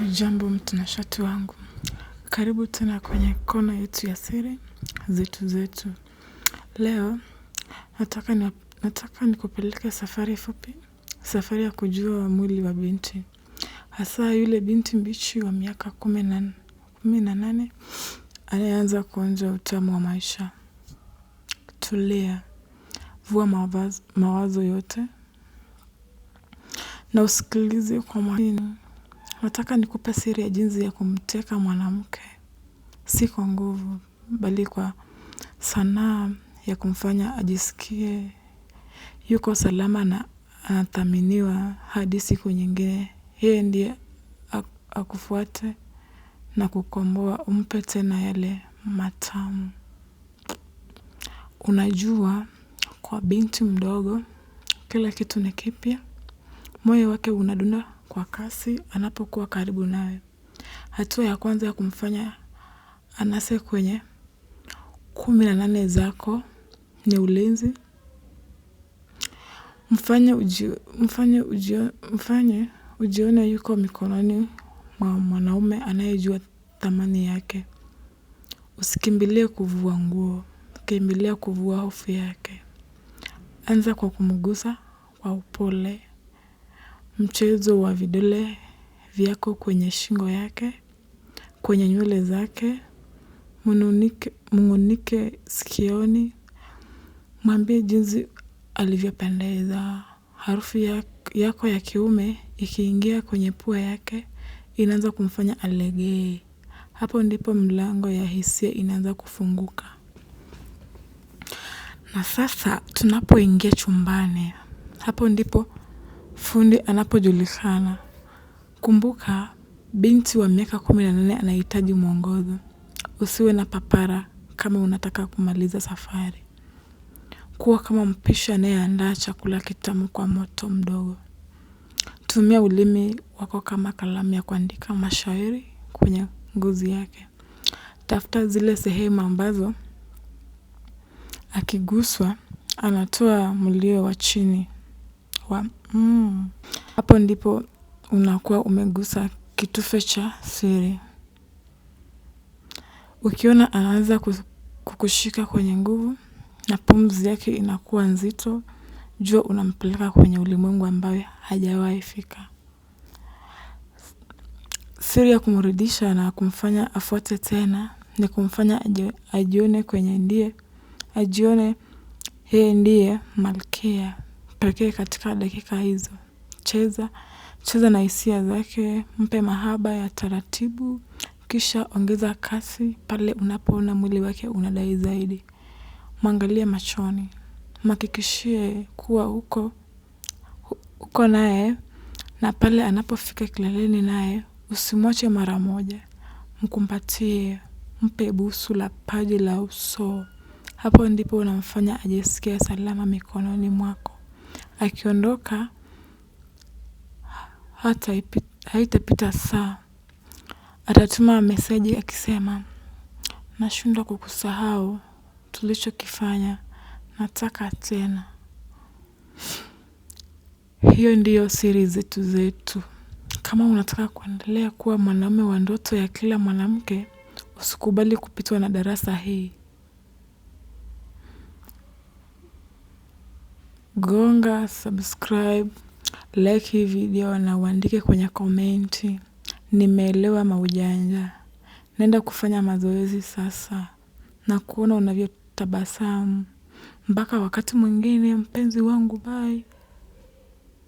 Jambo mtanashati wangu, karibu tena kwenye kona yetu ya siri zetu. Leo nataka nikupeleke safari fupi, safari ya kujua mwili wa binti, hasa yule binti mbichi wa miaka 18 anayeanza kuonja utamu wa maisha. Tulia, vua mawazo yote na usikilize kwa makini. Nataka nikupe siri ya jinsi ya kumteka mwanamke, si kwa nguvu, bali kwa sanaa ya kumfanya ajisikie yuko salama na anathaminiwa hadi siku nyingine. Yeye ndiye akufuate na kukomboa, umpe tena yale matamu. Unajua, kwa binti mdogo, kila kitu ni kipya. Moyo wake unadunda kwa kasi anapokuwa karibu nawe. Hatua ya kwanza ya kumfanya anase kwenye 18 zako ni ulinzi. Mfanye ujione yuko mikononi mwa mwanaume anayejua thamani yake. Usikimbilie kuvua nguo, kimbilia kuvua hofu yake. Anza kwa kumgusa kwa upole. Mchezo wa vidole vyako kwenye shingo yake, kwenye nywele zake, mungunike sikioni. Mwambie jinsi alivyopendeza. Harufu yako ya kiume ikiingia kwenye pua yake inaanza kumfanya alegee. Hapo ndipo mlango ya hisia inaanza kufunguka. Na sasa tunapoingia chumbani. Hapo ndipo fundi anapojulikana. Kumbuka, binti wa miaka 18 anahitaji mwongozo. Usiwe na papara kama unataka kumaliza safari. Kuwa kama mpishi anayeandaa chakula kitamu kwa moto mdogo. Tumia ulimi wako kama kalamu ya kuandika mashairi kwenye ngozi yake. Tafuta zile sehemu ambazo akiguswa anatoa mlio wa chini wa Hapo ndipo unakuwa umegusa kitufe cha siri. Ukiona anaanza kukushika kwenye nguvu na pumzi yake inakuwa nzito, jua unampeleka kwenye ulimwengu ambayo hajawahi fika. Siri ya kumrudisha na kumfanya afuate tena ni kumfanya ajione yeye ndiye malkia pekee katika dakika hizo. Cheza na hisia zake, mpe mahaba ya taratibu, kisha ongeza kasi pale unapoona mwili wake unadai zaidi. Mwangalie machoni, mhakikishie kuwa uko naye, na pale anapofika kileleni naye, usimwache mara moja. Mkumbatie, mpe busu la paji la uso. Hapo ndipo unamfanya ajisikie salama mikononi mwako. Akiondoka, haitapita saa. Atatuma meseji akisema, nashindwa kukusahau, tulichokifanya, nataka tena. Hiyo ndiyo siri zetu. Kama unataka kuendelea kuwa mwanaume wa ndoto ya kila mwanamke, usikubali kupitwa na darasa hii. Gonga, subscribe, like hii video na uandike kwenye komenti. Nimeelewa maujanja. Nenda kufanya mazoezi sasa na kuona unavyotabasamu. Mpaka wakati mwingine, mpenzi wangu, bye.